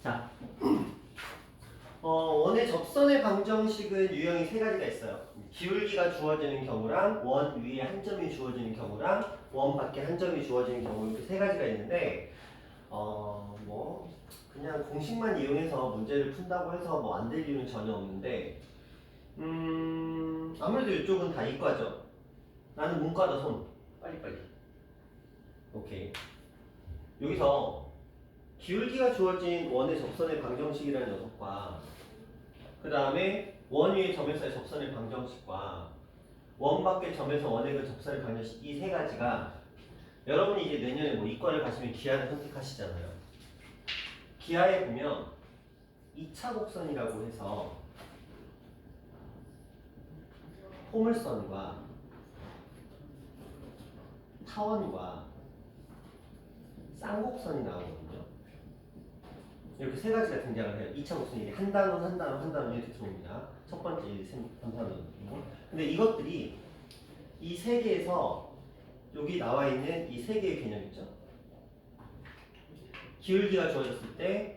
자, 원의 접선의 방정식은 유형이 세 가지가 있어요. 기울기가 주어지는 경우랑 원 위에 한 점이 주어지는 경우랑 원 밖에 한 점이 주어지는 경우 이렇게 세 가지가 있는데 뭐 그냥 공식만 이용해서 문제를 푼다고 해서 뭐 안 될 이유는 전혀 없는데 아무래도 이쪽은 다 이과죠. 나는 문과다 손. 빨리빨리. 오케이. 여기서 기울기가 주어진 원의 접선의 방정식이라는 녀석과 그 다음에 원 위의 점에서의 접선의 방정식과 원 밖의 점에서 원의 그 접선의 방정식 이 세 가지가 여러분이 이제 내년에 뭐 이과를 가시면 기하를 선택하시잖아요. 기하에 보면 2차 곡선이라고 해서 포물선과 타원과 쌍곡선이 나오거든요. 이렇게 세 가지가 등장을 해요. 2차 곡선이 한 단원, 한 단원, 한 단원 이렇게 들어옵니다. 첫 번째, 1, 3단원. 근데 이것들이 이 세 개에서 여기 나와 있는 이 세 개의 개념 있죠? 기울기가 주어졌을 때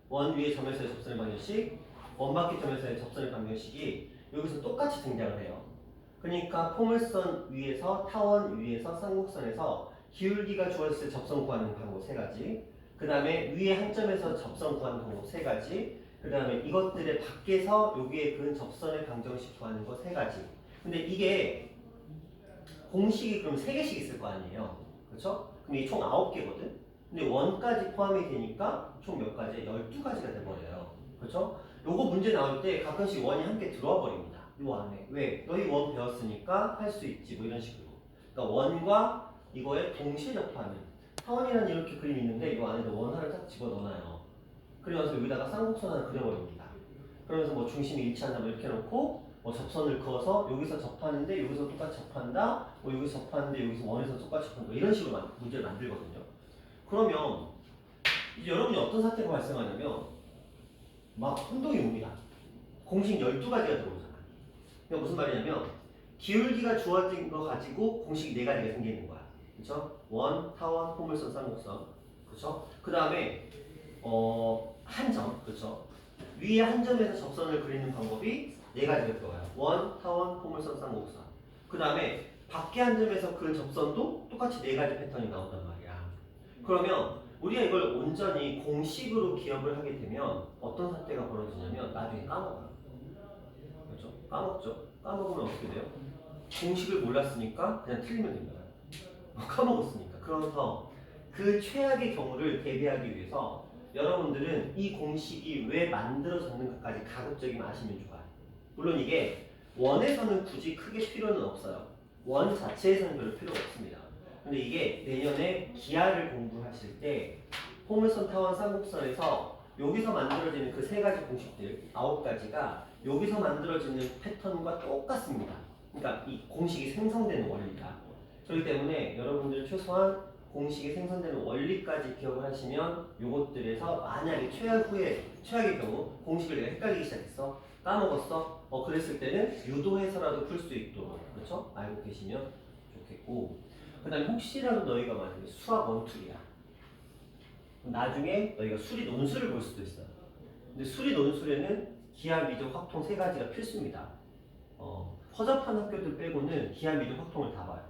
원 위의 점에서의 접선의 방정식, 원 밖의 점에서의 접선의 방정식이 여기서 똑같이 등장을 해요. 그러니까 포물선 위에서 타원 위에서 쌍곡선에서 기울기가 주어졌을 때 접선 구하는 방법 세 가지, 그 다음에 위에 한 점에서 접선 구하는 방법 세 가지, 그 다음에 이것들의 밖에서 여기에 그은 접선의 방정식 구하는 거 세 가지. 근데 이게 공식이 그럼 3개씩 있을 거 아니에요. 그렇죠? 그럼 이게 총 9개거든? 근데 원까지 포함이 되니까 총 몇 가지? 12가지가 돼버려요. 그렇죠? 요거 문제 나올 때 가끔씩 원이 함께 들어와 버립니다. 요 안에. 왜? 너희 원 배웠으니까 할 수 있지. 뭐 이런 식으로. 그러니까 원과 이거에 동시에 접하는 타원이라는 이렇게 그림이 있는데 요 안에도 원 하나를 딱 집어넣어놔요. 그러면서 여기다가 쌍곡선 하나 그려버립니다. 그러면서 뭐 중심이 일치한다 뭐 이렇게 놓고 뭐 접선을 그어서 여기서 접하는데 여기서 똑같이 접한다, 뭐 여기서 접하는데 여기서 원에서 똑같이 접한다 이런 식으로 문제를 만들거든요. 그러면 이제 여러분이 어떤 사태가 발생하냐면 막 혼동이 옵니다. 공식 12가지가 들어오잖아. 그러니까 무슨 말이냐면 기울기가 주어진 거 가지고 공식 4가지가 생기는 거야. 그렇죠? 원, 타원, 포물선, 쌍곡선. 그렇죠? 그 다음에 한 점, 그렇죠? 위에 한 점에서 접선을 그리는 방법이 4가지가 들어가요. 원, 타원, 포물선, 쌍곡선. 그 다음에 밖에 한 점에서 그 접선도 똑같이 4가지 패턴이 나온단 말이야. 그러면 우리가 이걸 온전히 공식으로 기억을 하게 되면 어떤 사태가 벌어지냐면 나중에 까먹어요. 그렇죠? 까먹죠? 까먹으면 어떻게 돼요? 공식을 몰랐으니까 그냥 틀리면 됩니다. 까먹었으니까. 그래서 그 최악의 경우를 대비하기 위해서 여러분들은 이 공식이 왜 만들어졌는가까지 가급적이면 아시면 좋아요. 물론 이게 원에서는 굳이 크게 필요는 없어요. 원 자체에서는 별로 필요가 없습니다. 근데 이게 내년에 기하를 공부하실 때 포물선, 타원, 쌍곡선에서 여기서 만들어지는 그 3가지 공식들 9가지가 여기서 만들어지는 패턴과 똑같습니다. 그러니까 이 공식이 생성되는 원리다. 그렇기 때문에 여러분들 최소한 공식이 생성되는 원리까지 기억을 하시면 요것들에서 만약에 최악의 경우 공식을 내가 헷갈리기 시작했어, 까먹었어, 그랬을 때는 유도해서라도 풀 수 있도록, 그렇죠? 알고 계시면 좋겠고, 그 다음에 혹시라도 너희가 만약에 수학 원툴이야, 나중에 너희가 수리 논술을 볼 수도 있어요. 근데 수리 논술에는 기하, 미적, 확통 3가지가 필수입니다. 허접한 학교들 빼고는 기하, 미적, 확통을 다 봐요.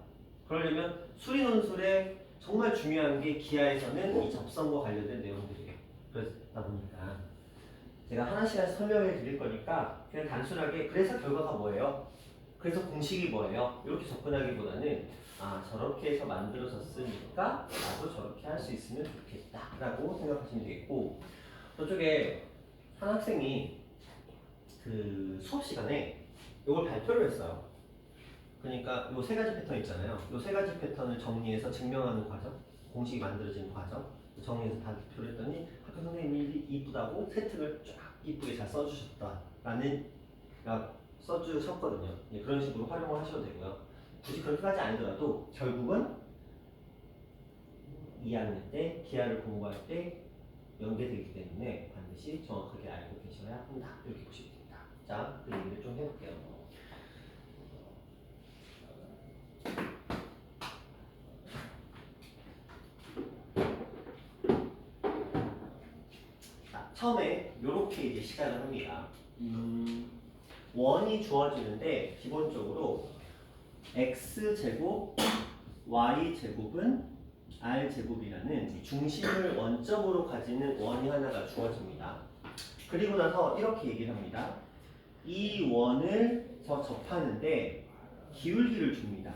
그러려면 수리 논술에 정말 중요한 게 기하에서는 이 접선과 관련된 내용들이에요. 그러다 보니까 제가 하나씩 설명해 드릴 거니까 그냥 단순하게 그래서 결과가 뭐예요? 그래서 공식이 뭐예요? 이렇게 접근하기보다는 저렇게 해서 만들어졌으니까 나도 저렇게 할 수 있으면 좋겠다 라고 생각하시면 되겠고, 저쪽에 한 학생이 그 수업 시간에 이걸 발표를 했어요. 그러니까 요 3가지 패턴 있잖아요. 요 3가지 패턴을 정리해서 증명하는 과정, 공식이 만들어지는 과정 정리해서 발표를 했더니 학교 선생님이 이쁘다고 세특을 쫙 이쁘게 잘 써주셨다라는 써주셨거든요. 예, 그런 식으로 활용을 하셔도 되고요. 굳이 그렇게까지 아니더라도 결국은 2학년 때 기하를 공부할 때 연계되기 때문에 반드시 정확하게 알고 계셔야 한다. 이렇게 보시면 됩니다. 자, 그 얘기를 좀 해볼게요. 처음에 이렇게 이제 시작을 합니다. 원이 주어지는데 기본적으로 x제곱 y제곱은 r제곱이라는 중심을 원점으로 가지는 원이 하나가 주어집니다. 그리고 나서 이렇게 얘기를 합니다. 이 원을 접하는데 기울기를 줍니다.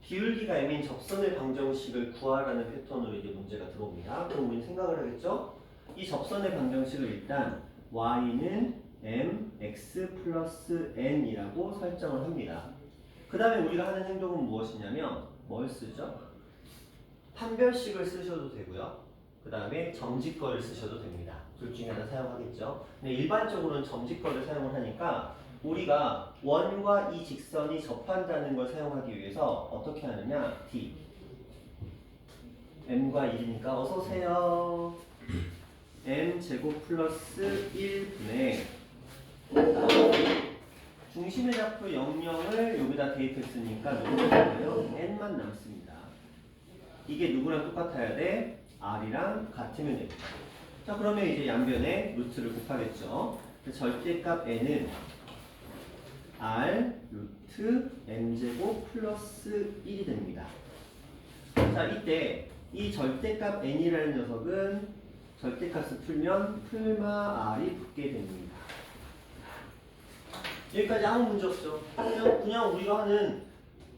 기울기가 m인 접선의 방정식을 구하라는 패턴으로 이제 문제가 들어옵니다. 그럼 우리는 생각을 하겠죠? 이 접선의 방정식을 일단 y는 mx 플러스 n이라고 설정을 합니다. 그 다음에 우리가 하는 행동은 무엇이냐면 뭘 쓰죠? 판별식을 쓰셔도 되고요. 그 다음에 점집거를 쓰셔도 됩니다. 둘 중에 하나 사용하겠죠. 근데 일반적으로는 점집거를 사용을 하니까 우리가 원과 이 직선이 접한다는 걸 사용하기 위해서 어떻게 하느냐? D m과 1이니까 어서오세요. m제곱 플러스 1분의 중심의 좌표 00을 여기다 대입했으니까 누구가 남아요? n만 남습니다. 이게 누구랑 똑같아야 돼? r이랑 같으면 됩니다. 자, 그러면 이제 양변에 루트를 곱하겠죠. 절대값 n은 r 루트 m제곱 플러스 1이 됩니다. 자, 이때 이 절대값 n이라는 녀석은 절대값을 풀면 풀마 r이 붙게 됩니다. 여기까지 아무 문제 없죠. 그냥 우리가 하는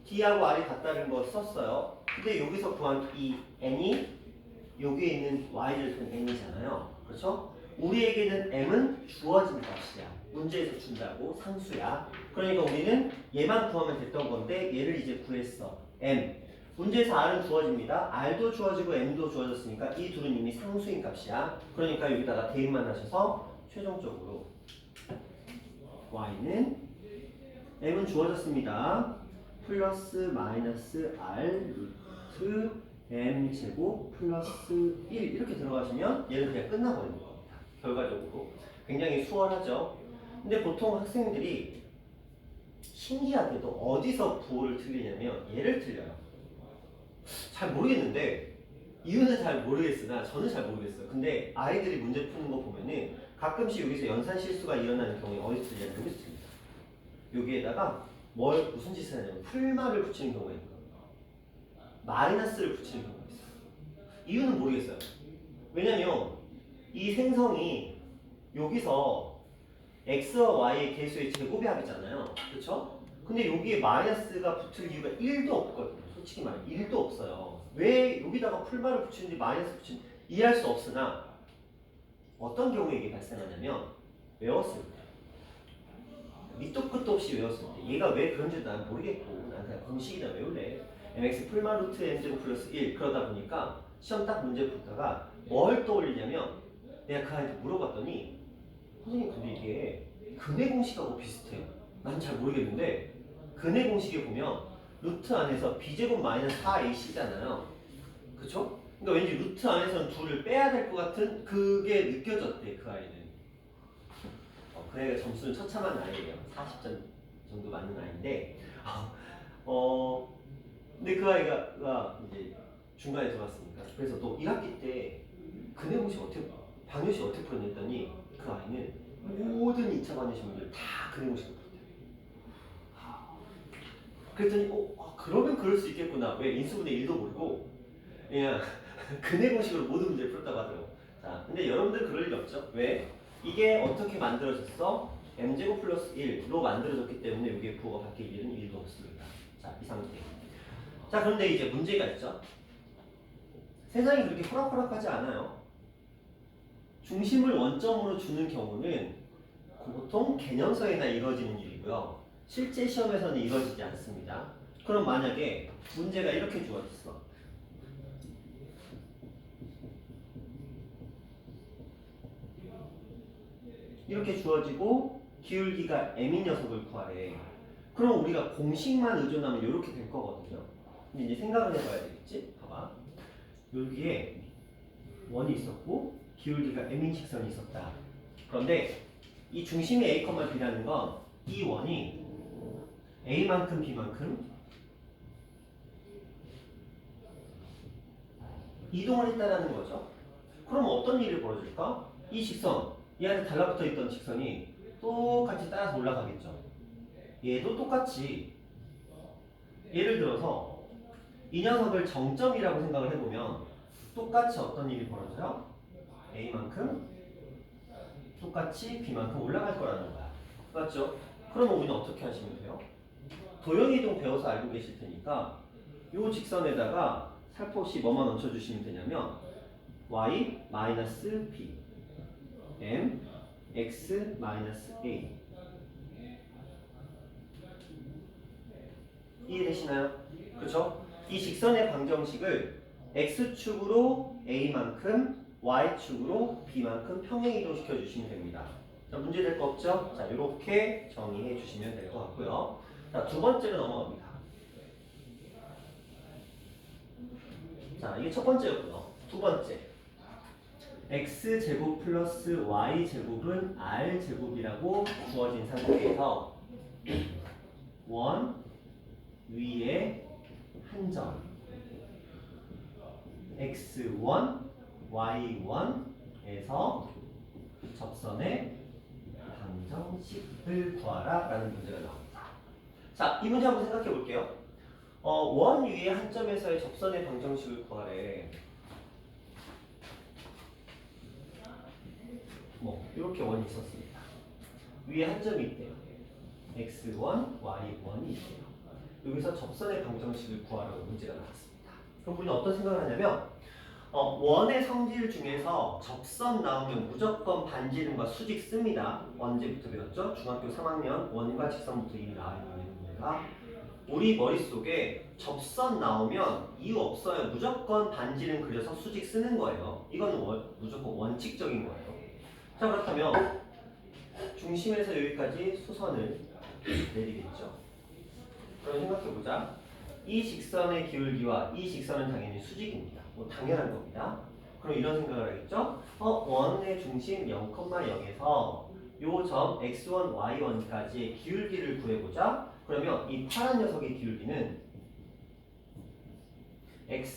d하고 r이 같다는 거 썼어요. 근데 여기서 구한 이 n이 여기에 있는 y를 둔 n이잖아요. 그렇죠? 우리에게는 m은 주어진 값이야. 문제에서 준다고 상수야. 그러니까 우리는 얘만 구하면 됐던 건데 얘를 이제 구했어. m. 문제에서 r은 주어집니다. r도 주어지고 m도 주어졌으니까 이 둘은 이미 상수인 값이야. 그러니까 여기다가 대입만 하셔서 최종적으로 y는 m은 주어졌습니다. 플러스 마이너스 r 루트 m 제곱 플러스 1 이렇게 들어가시면 얘는 그냥 끝나버리는 겁니다. 결과적으로 굉장히 수월하죠. 근데 보통 학생들이 신기하게도 어디서 부호를 틀리냐면 얘를 틀려요. 잘 모르겠는데 이유는 잘 모르겠으나 저는 잘 모르겠어요. 근데 아이들이 문제 푸는 거 보면은 가끔씩 여기서 연산 실수가 일어나는 경우에 어디서 틀리냐면 여기서 틀립니다. 여기에다가 무슨 짓을 하냐면 풀마를 붙이는 경우가 있는 거예요. 마이너스를 붙이는 경우가 있어요. 이유는 모르겠어요. 왜냐면 이 생성이 여기서 x와 y의 개수의 제곱의 합이잖아요. 그렇죠? 근데 여기에 마이너스가 붙을 이유가 1도 없거든요. 솔직히 말해 1도 없어요. 왜 여기다가 풀마를 붙이는지 마이너스 붙이는지 이해할 수 없으나 어떤 경우에 이게 발생하냐면 외웠을 때 밑도 끝도 없이 외웠을 때 얘가 왜 그런지도 난 모르겠고 난 그냥 공식이나 외울래. mx 풀마 루트 m제곱 플러스 1 그러다 보니까 시험 딱 문제 풀다가 뭘 떠올리냐면 내가 그 아이한테 물어봤더니 선생님 근데 이게 근해 공식하고 비슷해요. 난 잘 모르겠는데 근해 공식에 보면 루트 안에서 b제곱 마이너스 4ac잖아요. 그쵸? 그러니까 왠지 루트 안에서는 2를 빼야 될 것 같은 그게 느껴졌대 그 아이는. 그 아이가 점수는 처참한 아이예요. 40점 정도 맞는 아이인데 근데 그 아이가 이제 중간에 들어왔으니까 그래서 또 1학기 때 근해 공식 어떻게 방정식 어떻게 풀었냐 했더니 그 아이는 모든 2차 관계식문제를 다 근해 공식으로 풀었대요. 그랬더니 그러면 그럴 수 있겠구나. 왜 인수분해 1도 모르고 그냥 근해 공식으로 모든 문제를 풀었다고 하더라고. 자, 근데 여러분들 그럴 일 없죠. 왜? 이게 어떻게 만들어졌어? m제곱 플러스 1로 만들어졌기 때문에 여기에 부호가 바뀔 일은 1도 없습니다. 자, 이 상태. 자, 그런데 이제 문제가 있죠. 세상이 그렇게 호락호락하지 않아요. 중심을 원점으로 주는 경우는 보통 개념서에나 이루어지는 일이고요. 실제 시험에서는 이루어지지 않습니다. 그럼 만약에 문제가 이렇게 주어졌어. 이렇게 주어지고 기울기가 m인 녀석을 구하래. 그럼 우리가 공식만 의존하면 이렇게 될 거거든요. 근데 이제 생각을 해봐야 되겠지? 봐봐. 여기에 원이 있었고 기울기가 m인 직선이 있었다. 그런데 이 중심이 a, b라는 건 이 원이 a만큼 b만큼 이동을 했다라는 거죠. 그럼 어떤 일이 벌어질까? 이 직선, 얘한테 달라붙어 있던 직선이 똑같이 따라서 올라가겠죠. 얘도 똑같이 예를 들어서 이 녀석을 정점이라고 생각을 해보면 똑같이 어떤 일이 벌어져요? A만큼 똑같이 B만큼 올라갈 거라는 거야. 맞죠? 그러면 우리는 어떻게 하시면 돼요? 도형이동 배워서 알고 계실 테니까 이 직선에다가 살포시 뭐만 얹혀주시면 되냐면 y-b m x-a 이해되시나요? 그쵸? 이 직선의 방정식을 x축으로 a만큼 y축으로 b만큼 평행이동시켜 주시면 됩니다. 자, 문제 될 거 없죠? 자, 이렇게 정의해 주시면 될 것 같고요. 자, 두 번째로 넘어갑니다. 자, 이게 첫 번째였고요. 두 번째. x제곱 플러스 y제곱은 r제곱이라고 주어진 상태에서 원 위에 한 점 x1, y1에서 접선의 방정식을 구하라 라는 문제가 나옵니다. 자, 이 문제 한번 생각해 볼게요. 원 위에 한 점에서의 접선의 방정식을 구하래. 뭐 이렇게 원이 있었습니다. 위에 한 점이 있대요. x1, y1이 있대요. 여기서 접선의 방정식을 구하라고 문제가 나왔습니다. 그럼 우리는 어떤 생각을 하냐면 원의 성질 중에서 접선 나오면 무조건 반지름과 수직 씁니다. 언제부터 배웠죠? 중학교 3학년 원과 직선부터 이미 나와 있는 문제가 우리 머릿속에 접선 나오면 이유 없어요. 무조건 반지름 그려서 수직 쓰는 거예요. 이건 무조건 원칙적인 거예요. 자, 그렇다면 중심에서 여기까지 수선을 내리겠죠. 그럼 생각해보자. 이 직선의 기울기와 이 직선은 당연히 수직입니다. 뭐 당연한 겁니다. 그럼 이런 생각을 하겠죠? 원의 중심 0,0에서 요 점 x1, y1까지의 기울기를 구해보자. 그러면 이 파란 녀석의 기울기는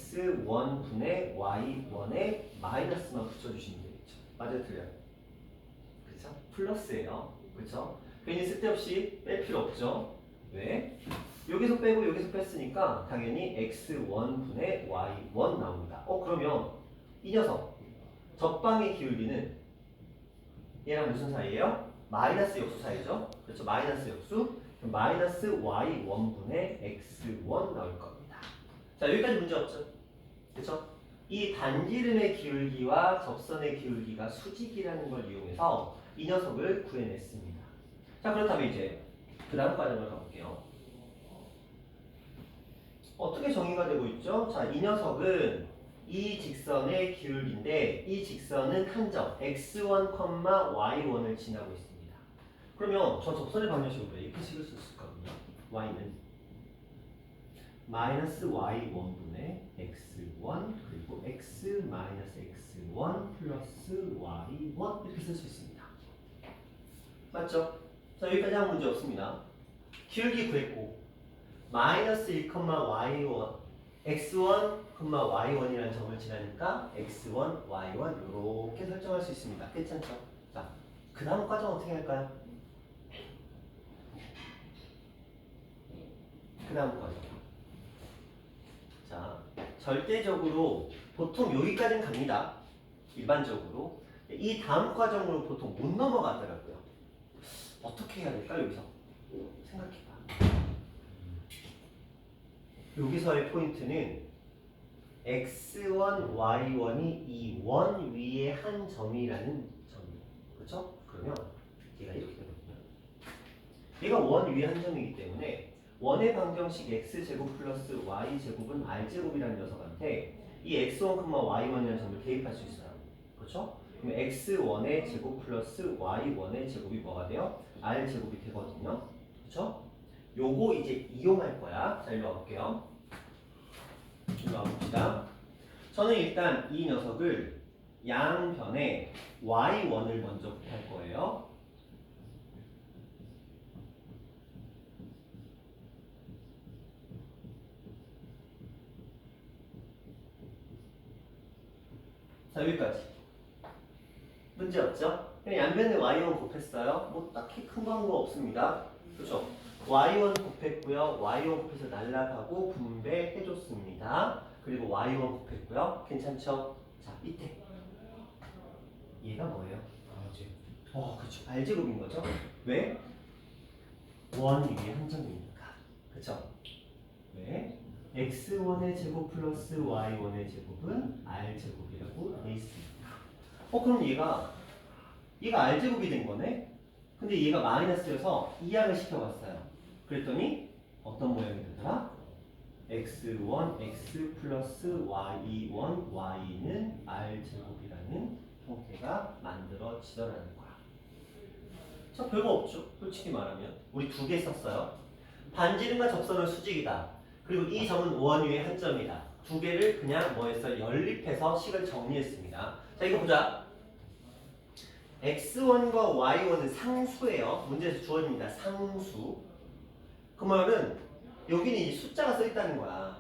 x1분의 y1에 마이너스만 붙여주시면 되겠죠. 맞아요, 틀려요? 그쵸? 플러스예요. 그쵸? 괜히 쓸데없이 뺄 필요 없죠. 왜? 여기서 빼고 여기서 뺐으니까 당연히 x1분의 y1 나옵니다. 그러면 이 녀석 적방의 기울기는 얘랑 무슨 사이예요? 마이너스 역수 사이죠? 그렇죠? 마이너스 역수. 그럼 마이너스 y1분의 x1 나올 겁니다. 자, 여기까지 문제 없죠? 그렇죠? 이 반지름의 기울기와 접선의 기울기가 수직이라는 걸 이용해서 이 녀석을 구해냈습니다. 자, 그렇다면 이제 그 다음 과정을 가볼게요. 어떻게 정의가 되고 있죠? 자, 이 녀석은 이 직선의 기울기인데 이 직선은 한 점 x1, y1을 지나고 있습니다. 그러면 저 접선의 방정식으로 이렇게 식을 수 있거든요. y는 마이너스 y1분의 x1 그리고 x 마이너스 x1 플러스 y1 이렇게 쓸 수 있습니다. 맞죠? 자, 여기까지 한 문제 없습니다. 기울기 구했고 마이너스 1, y1 x1, y1이라는 점을 지나니까 x1, y1 이렇게 설정할 수 있습니다. 괜찮죠? 자, 그 다음 과정 어떻게 할까요? 그 다음 과정. 자, 절대적으로 보통 여기까지는 갑니다. 일반적으로. 이 다음 과정으로 보통 못 넘어가더라고요. 어떻게 해야 될까? 여기서 생각해봐. 여기서의 포인트는 x1, y1이 이 원 위에 한 점이라는 점이에요. 그렇죠? 그러면 얘가 이렇게 되거든요. 얘가 원 위에 한 점이기 때문에 원의 방정식 x제곱 플러스 y제곱은 r제곱이라는 녀석한테 이 x1, y1이라는 점을 대입할 수 있어요. 그렇죠? 그럼 x1의 제곱 플러스 y1의 제곱이 뭐가 돼요? r제곱이 되거든요. 그렇죠? 요거 이제 이용할 거야. 자, 일로 와볼게요. 일로 와봅시다. 저는 일단 이 녀석을 양변에 y1을 먼저 곱할 거예요. 자, 여기까지. 문제 없죠? 그냥 양변에 y1 곱했어요. 뭐 딱히 큰 거 한 거 없습니다. 그렇죠? y1 곱했고요. y1 곱해서 날라가고 분배해줬습니다. 그리고 y1 곱했고요. 괜찮죠? 자, 밑에 얘가 뭐예요? 그렇죠. R제곱인 거죠? 왜? 원 위에 한 점이니까. 그렇죠? 왜? x1의 제곱 플러스 y1의 제곱은 R제곱이라고 돼 있습니다. 그럼 얘가 R제곱이 된 거네? 근데 얘가 마이너스여서 이항을 시켜봤어요. 그랬더니 어떤 모양이 되더라? x1, x 플러스 y1, y는 R제곱이라는 형태가 만들어지더라는 거야. 자, 별거 없죠. 솔직히 말하면. 우리 두 개 썼어요. 반지름과 접선은 수직이다. 그리고 이 점은 원 위에 한 점이다. 두 개를 그냥 뭐 했어요? 연립해서 식을 정리했습니다. 자, 이거 보자. x1과 y1은 상수예요. 문제에서 주어집니다. 상수. 그 말은 여기는 이제 숫자가 써 있다는 거야.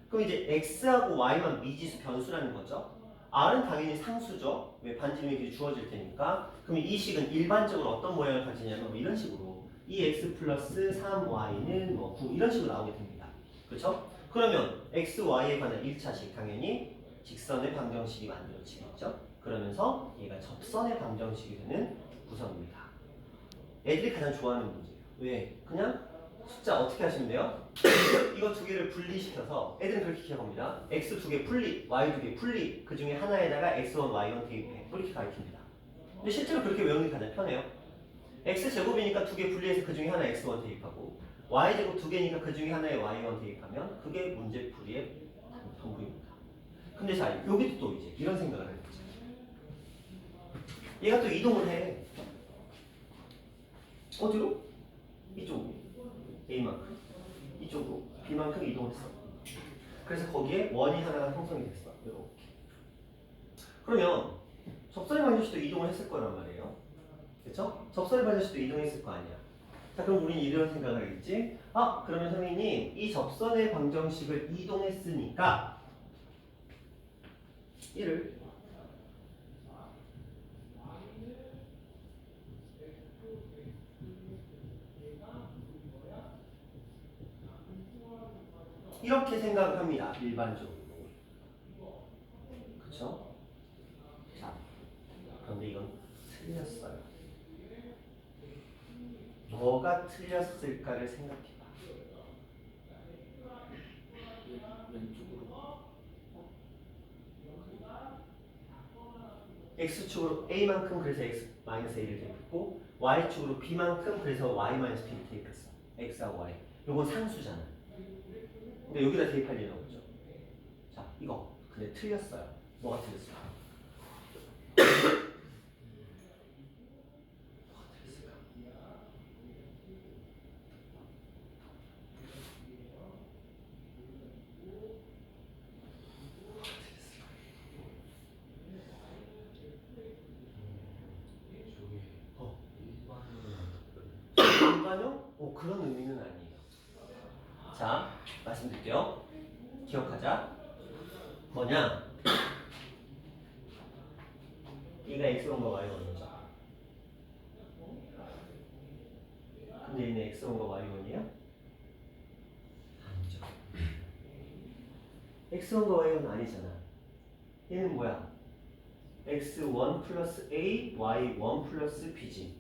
그럼 이제 x하고 y만 미지수 변수라는 거죠. r은 당연히 상수죠. 왜 반지름이 이렇게 주어질 테니까. 그럼 이 식은 일반적으로 어떤 모양을 가지냐면 뭐 이런 식으로 2x 플러스 3y는 뭐 9 이런 식으로 나오게 됩니다. 그렇죠? 그러면 x, y에 관한 1차식 당연히 직선의 방정식이 만들어지겠죠. 그러면서 얘가 접선의 방정식이 되는 구성입니다. 애들이 가장 좋아하는 문제예요. 왜? 그냥 숫자 어떻게 하시면 돼요? 이거 두 개를 분리시켜서 애들은 그렇게 기억합니다. x 두 개 분리, y 두 개 분리, 그 중에 하나에다가 x1, y1 대입해. 이렇게 가르칩니다. 근데 실제로 그렇게 외우는 게 가장 편해요. x 제곱이니까 두 개 분리해서 그 중에 하나 x1 대입하고 y 제곱 두 개니까 그 중에 하나에 y1 대입하면 그게 문제풀이의 전부입니다. 근데 자, 여기도 또 이제 이런 생각을 하는 거죠. 얘가 또 이동을 해. 어디로? 이쪽으로. A만큼. 이쪽으로 B만큼 이동을 했어. 그래서 거기에 원이 하나가 형성이 됐어. 이렇게. 그러면 접선의 방정식도 이동을 했을 거란 말이에요. 그렇죠? 접선의 방정식도 이동했을 거 아니야. 자, 그럼 우리는 이런 생각을 하겠지? 그러면 선생님 이 접선의 방정식을 이동했으니까 이를 이렇게 생각을 합니다. 일반적으로. 그렇죠? 자, 그런데 이건 틀렸어요. 뭐가 틀렸을까를 생각해봐. 왼쪽으로. X축으로 A만큼 그래서 X-A를 대입했고 Y축으로 B만큼 그래서 Y-B를 대입했어. X하고 Y. 요건 상수잖아. 근데 여기다 대입할 일은 없죠. 자, 이거. 근데 틀렸어요. 뭐가 틀렸을까? 일반형? 그런 의미는 아니에요. 자, 말씀드릴게요. 기억하자. 뭐냐? 얘가 X1과 Y1이죠. 근데 얘는 X1과 Y1이야? 아니죠. X1과 Y1은 아니잖아. 얘는 뭐야? X1 플러스 A, Y1 플러스 B지.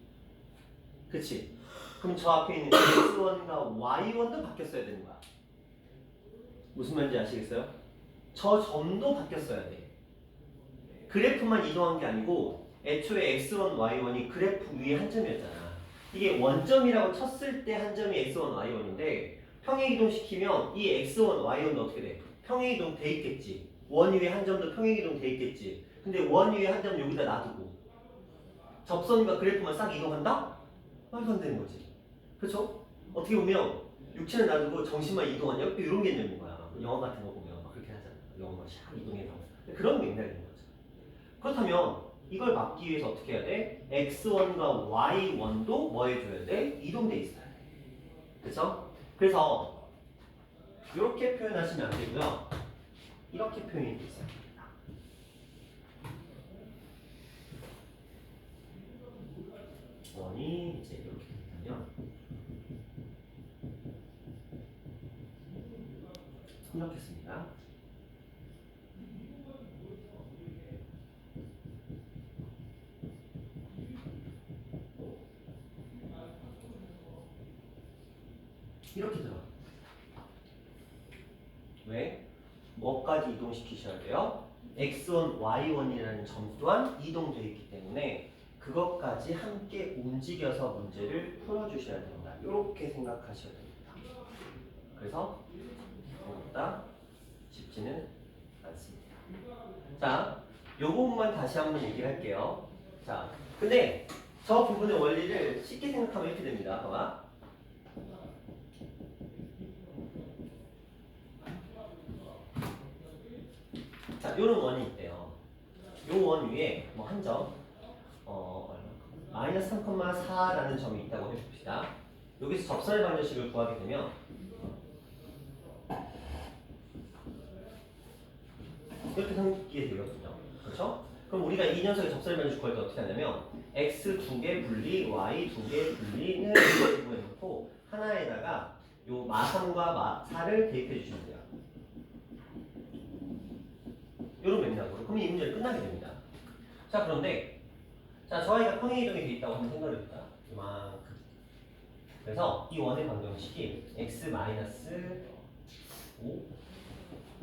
그치? 그럼 저 앞에 있는 X1과 Y1도 바뀌었어야 되는 거야. 무슨 말인지 아시겠어요? 저 점도 바뀌었어야 돼. 그래프만 이동한 게 아니고 애초에 X1, Y1이 그래프 위에 한 점이었잖아. 이게 원점이라고 쳤을 때 한 점이 X1, Y1인데 평행이동시키면 이 X1, Y1도 어떻게 돼? 평행이동 돼 있겠지. 원 위에 한 점도 평행이동 돼 있겠지. 근데 원 위에 한 점 여기다 놔두고 접선과 그래프만 싹 이동한다? 말도 안 되는 거지. 그렇죠? 어떻게 보면 육체는 놔두고 정신만 이동하냐? 이런 개념인 거야. 영화 같은 거 보면 막 그렇게 하잖아. 영화 샥 이동해서. 그런 맥락인 거죠. 그렇다면 이걸 막기 위해서 어떻게 해야 돼? X1과 Y1도 뭐 해줘야 돼? 이동돼 있어야 돼. 그렇죠? 그래서 이렇게 표현하시면 안 되고요. 이렇게 표현이 돼 있어야 됩니다. x1이 이제 이렇게 된다면 이렇게 씁니다. 이렇게 들어. 왜? 뭐까지 이동시키셔야 돼요? x1, y1이라는 점 또한 이동되어 있기 때문에 그것까지 함께 움직여서 문제를 풀어주셔야 된다. 이렇게 생각하셔야 됩니다. 그래서 생각보다 쉽지는 않습니다. 자, 요 부분만 다시 한번 얘기를 할게요. 자, 근데 저 부분의 원리를 쉽게 생각하면 이렇게 됩니다. 봐봐. 자, 요런 원이 있대요. 요 원 위에 뭐 한 점, 마이너스 3,4라는 점이 있다고 해봅시다. 여기서 접선의 방정식을 구하게 되면 이렇게 생기게 되거든요. 그렇죠? 그럼 우리가 이 녀석의 접선의 방정식 구할 때 어떻게 하냐면 x 2개 분리, y 2개 분리는 구해 놓고 하나에다가 요 마3과 마4를 대입해 주시면 돼요. 요런 맥락으로. 그럼 이 문제는 끝나게 됩니다. 자, 그런데 자, 저 아이가 평행이동이 돼 있다고 한번 생각을 해보자. 이만큼. 그래서 이 원의 방정식이 x-5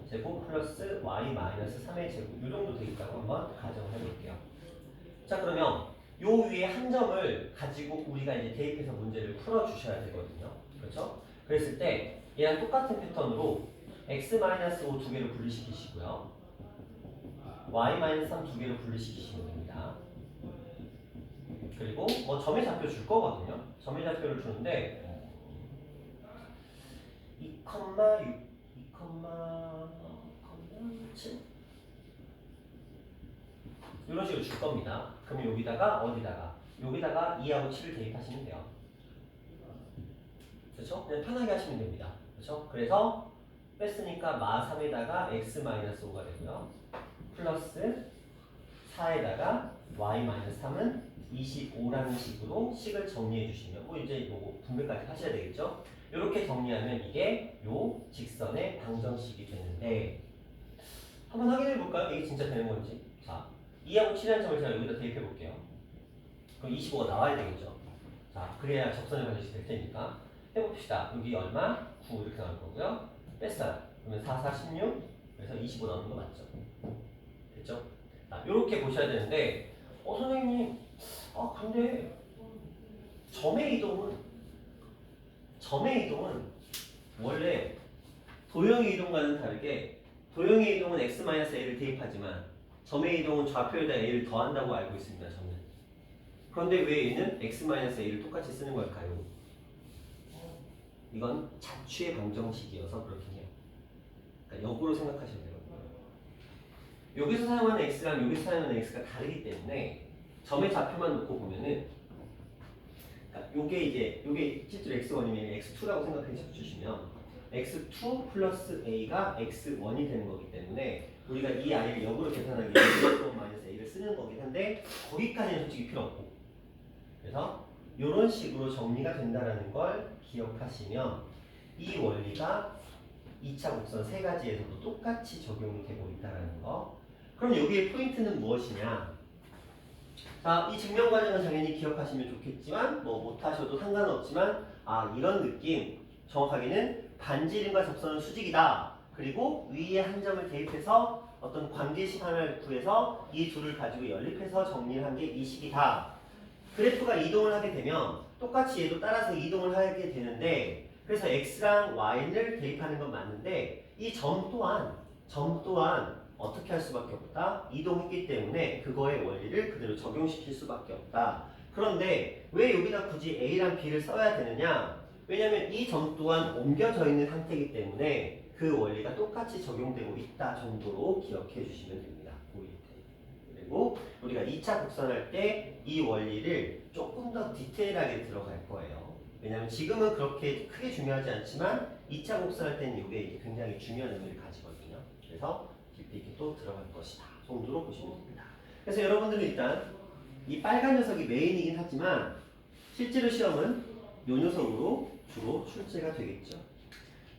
제곱 플러스 y-3의 제곱 이 정도 돼 있다고 한번 가정을 해볼게요. 자, 그러면 요 위에 한 점을 가지고 우리가 이제 대입해서 문제를 풀어주셔야 되거든요. 그렇죠? 그랬을 때 얘랑 똑같은 패턴으로 x-5 두 개를 분리시키시고요. y-3 두 개를 분리시키시면 됩니다. 그리고 뭐 점의 좌표 줄 거거든요. 점의 좌표를 주는데 2,6, 2,7 이런 식으로 줄 겁니다. 그럼 여기다가 어디다가? 여기다가 2하고 7을 대입하시면 돼요. 그렇죠? 그냥 편하게 하시면 됩니다. 그렇죠? 그래서 뺐으니까 마3에다가 x-5가 되고요. 플러스 4에다가 y-3은 25라는 식으로 식을 정리해 주시면 뭐 이제 요거 분배까지 하셔야 되겠죠? 이렇게 정리하면 이게 요 직선의 방정식이 되는데 한번 확인해 볼까요? 이게 진짜 되는 건지. 자, 2하고 7이라는 점을 제가 여기다 대입해 볼게요. 그럼 25가 나와야 되겠죠? 자, 그래야 접선의 방정식이 될 테니까 해봅시다. 여기 얼마? 9 이렇게 나올 거고요. 뺐어요. 그러면 4, 4, 16 그래서 25 나오는 거 맞죠? 됐죠? 자, 이렇게 보셔야 되는데 선생님 근데 점의 이동은 원래 도형의 이동과는 다르게 도형의 이동은 x-a를 대입하지만 점의 이동은 좌표에다 a를 더한다고 알고 있습니다. 저는. 그런데 왜 얘는 x-a를 똑같이 쓰는 걸까요? 이건 자취의 방정식이어서 그렇긴 해요. 그러니까 역으로 생각하시면 되거든요. 여기서 사용하는 x랑 여기서 사용하는 x가 다르기 때문에 점의 좌표만 놓고 보면은 요게 실제로 x1이면 x2라고 생각해 주시면 x2 플러스 a가 x1이 되는 거기 때문에 우리가 이 a를 역으로 계산하기 위해 x1-a를 쓰는 거긴 한데 거기까지는 솔직히 필요 없고 그래서 이런 식으로 정리가 된다는 걸 기억하시면 이 원리가 2차 곡선 세 가지에서도 똑같이 적용이 되고 있다는 거. 그럼 여기에 포인트는 무엇이냐? 자, 이 증명 과정은 당연히 기억하시면 좋겠지만 뭐 못하셔도 상관없지만 이런 느낌 정확하게는 반지름과 접선은 수직이다. 그리고 위에 한 점을 대입해서 어떤 관계식 하나를 구해서 이 둘을 가지고 연립해서 정리한 게 이 식이다. 그래프가 이동을 하게 되면 똑같이 얘도 따라서 이동을 하게 되는데 그래서 x랑 y를 대입하는 건 맞는데 이 점 또한 어떻게 할 수밖에 없다? 이동했기 때문에 그거의 원리를 그대로 적용시킬 수밖에 없다. 그런데 왜 여기다 굳이 A랑 B를 써야 되느냐? 왜냐면 이 점 또한 옮겨져 있는 상태이기 때문에 그 원리가 똑같이 적용되고 있다 정도로 기억해 주시면 됩니다. 그리고 우리가 2차 곡선할 때 이 원리를 조금 더 디테일하게 들어갈 거예요. 왜냐면 지금은 그렇게 크게 중요하지 않지만 2차 곡선할 때는 이게 굉장히 중요한 의미를 가지거든요. 그래서 깊이 있게 또 들어갈 것이다 정도로 보시면 됩니다. 그래서 여러분들은 일단 이 빨간 녀석이 메인이긴 하지만 실제로 시험은 요 녀석으로 주로 출제가 되겠죠.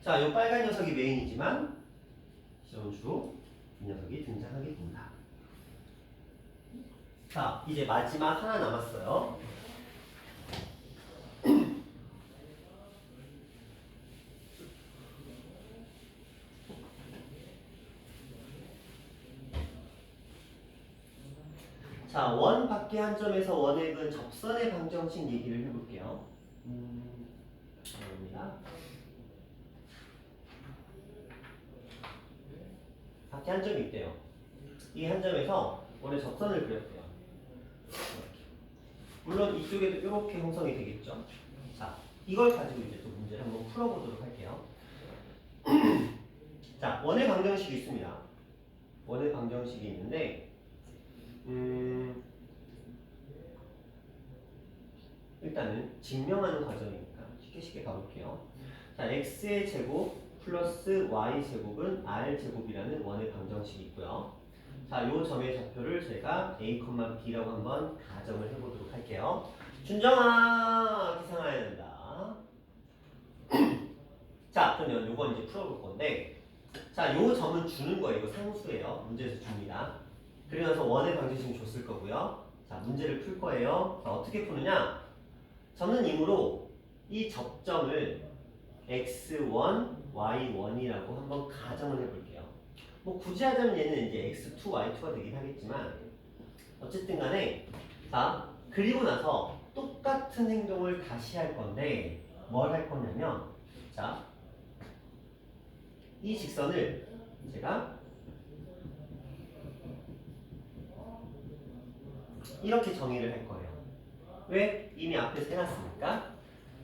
자, 요 빨간 녀석이 메인이지만 시험 주로 이 녀석이 등장하게 됩니다. 자, 이제 마지막 하나 남았어요. 자, 원 밖의 한 점에서 원액은 접선의 방정식 얘기를 해볼게요. 감사합니다. 밖에 한 점이 있대요. 이 한 점에서 원의 접선을 그렸대요. 물론 이쪽에도 이렇게 형성이 되겠죠. 자, 이걸 가지고 이제 또 문제를 한번 풀어보도록 할게요. 자, 원의 방정식이 있습니다. 원의 방정식이 있는데, 일단은 증명하는 과정이니까 쉽게 가볼게요. 자, x의 제곱 플러스 y 제곱은 r 제곱이라는 원의 방정식이 있고요. 자, 요 점의 좌표를 제가 a, b라고 한번 가정을 해보도록 할게요. 준정아, 기상해야 된다. 자, 그러면 요건 이제 풀어볼 건데, 자, 요 점은 주는 거예요. 이거 상수예요. 문제에서 줍니다. 그리고 나서 원의 방정식 줬을 거고요. 자, 문제를 풀 거예요. 자, 어떻게 푸느냐? 저는 이므로 이 접점을 x1, y1이라고 한번 가정을 해볼게요. 뭐 굳이 하자면 얘는 이제 x2, y2가 되긴 하겠지만 어쨌든 간에 자, 그리고 나서 똑같은 행동을 다시 할 건데 뭘 할 거냐면 자, 이 직선을 제가 이렇게 정의를 할 거예요. 왜? 이미 앞에서 해놨으니까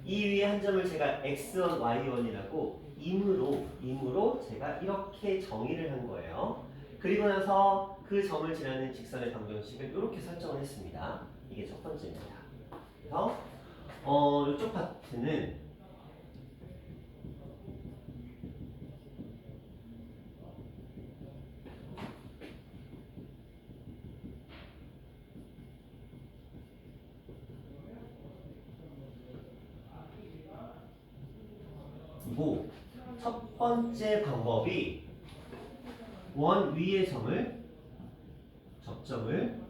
이 위에 한 점을 제가 x1, y1이라고 임으로 제가 이렇게 정의를 한 거예요. 그리고 나서 그 점을 지나는 직선의 방정식을 이렇게 설정을 했습니다. 이게 첫 번째입니다. 그래서 이쪽 파트는 이고 첫 번째 방법이 원 위의 점을 접점을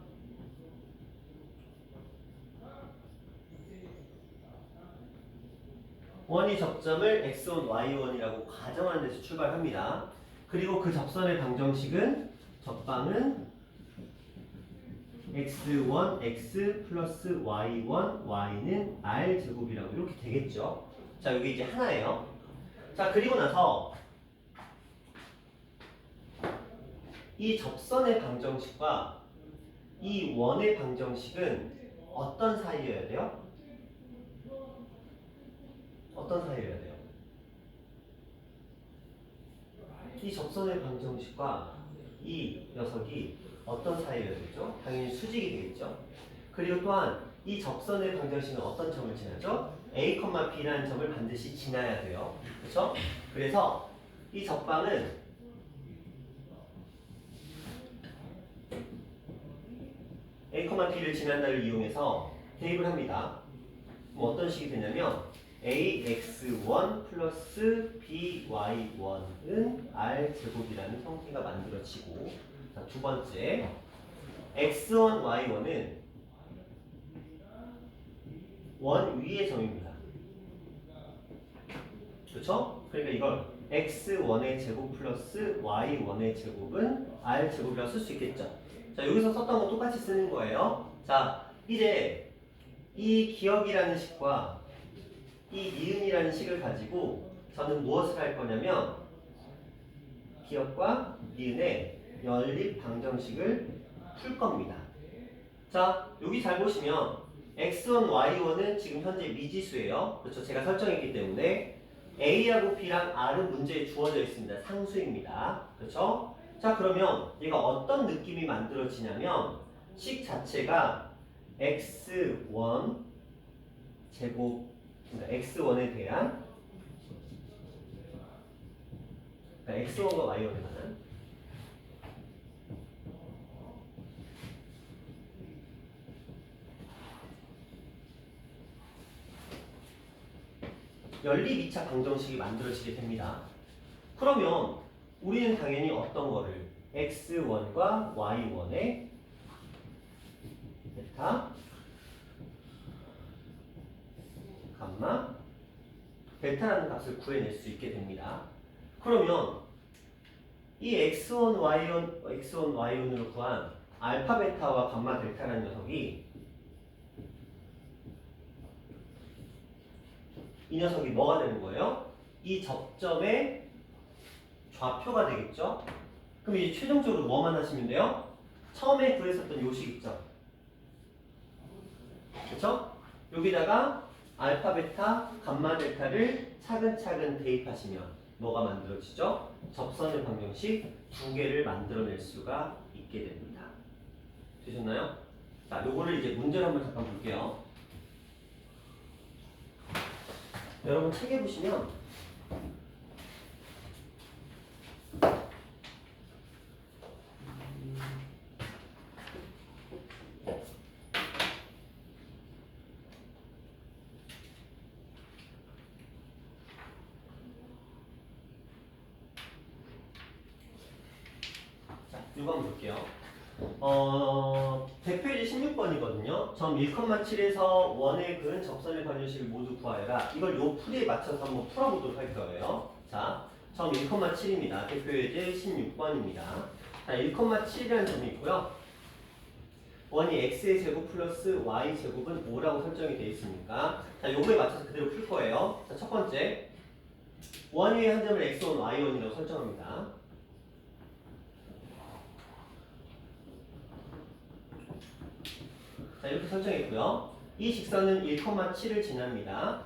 원이 접점을 x1, y1이라고 가정하는 데서 출발합니다. 그리고 그 접선의 방정식은 접방은 x1, x 플러스 y1, y는 r 제곱이라고 이렇게 되겠죠. 자, 여기 이제 하나예요. 자, 그리고 나서 이 접선의 방정식과 이 원의 방정식은 어떤 사이여야 돼요? 어떤 사이여야 돼요? 이 접선의 방정식과 이 녀석이 어떤 사이여야 되죠? 당연히 수직이 되겠죠. 그리고 또한 이 접선의 방정식은 어떤 점을 지나죠? a, b라는 점을 반드시 지나야 돼요. 그렇죠? 그래서 이 접방은 a, b를 지난다를 이용해서 대입을 합니다. 뭐 어떤 식이 되냐면 ax1 플러스 by1은 r제곱이라는 형태가 만들어지고, 자, 두 번째 x1, y1은 원 위의 점입니다. 그렇죠? 그러니까 이걸 x1의 제곱 플러스 y1의 제곱은 r제곱이라고 쓸 수 있겠죠. 자, 여기서 썼던 거 똑같이 쓰는 거예요. 자, 이제 이 기억이라는 식과 이 니은이라는 식을 가지고 저는 무엇을 할 거냐면 기억과 니은의 연립 방정식을 풀 겁니다. 자, 여기 잘 보시면 x1, y1은 지금 현재 미지수예요. 그렇죠? 제가 설정했기 때문에 a하고 b랑 r은 문제에 주어져 있습니다. 상수입니다. 그렇죠? 자, 그러면 얘가 어떤 느낌이 만들어지냐면 식 자체가 x1 제곱, 그러니까 x1에 대한, 그러니까 x1과 y1에 관한 연립 2차 방정식이 만들어지게 됩니다. 그러면 우리는 당연히 어떤 거를 x1과 y1의 베타, 감마, 베타라는 값을 구해낼 수 있게 됩니다. 그러면 이 x1, y1으로 구한 알파 베타와 감마 델타라는 녀석이 이 녀석이 뭐가 되는 거예요? 이 접점의 좌표가 되겠죠? 그럼 이제 최종적으로 뭐만 하시면 돼요? 처음에 구했었던 요식 있죠? 그쵸? 여기다가 알파, 베타, 감마, 델타를 차근차근 대입하시면 뭐가 만들어지죠? 접선의 방정식 두 개를 만들어낼 수가 있게 됩니다. 되셨나요? 자, 요거를 이제 문제를 한번 잠깐 볼게요. 여러분 책에 보시면 자, 이거 한번 볼게요. 대표이지 16번이거든요. 점 1,7에서 원의 근 접선의 방정식을 모두 구하여라. 이걸 요 풀이에 맞춰서 한번 풀어보도록 할 거예요. 자, 점 1,7입니다. 대표이지 16번입니다. 자, 1,7이라는 점이 있고요. 원이 x의 제곱 플러스 y 제곱은 5라고 설정이 되어 있으니까 자, 요거에 맞춰서 그대로 풀 거예요. 자, 첫 번째 원 위에 한 점을 x1, y1이라고 설정합니다. 자, 이렇게 설정했고요. 이 직선은 1,7을 지납니다.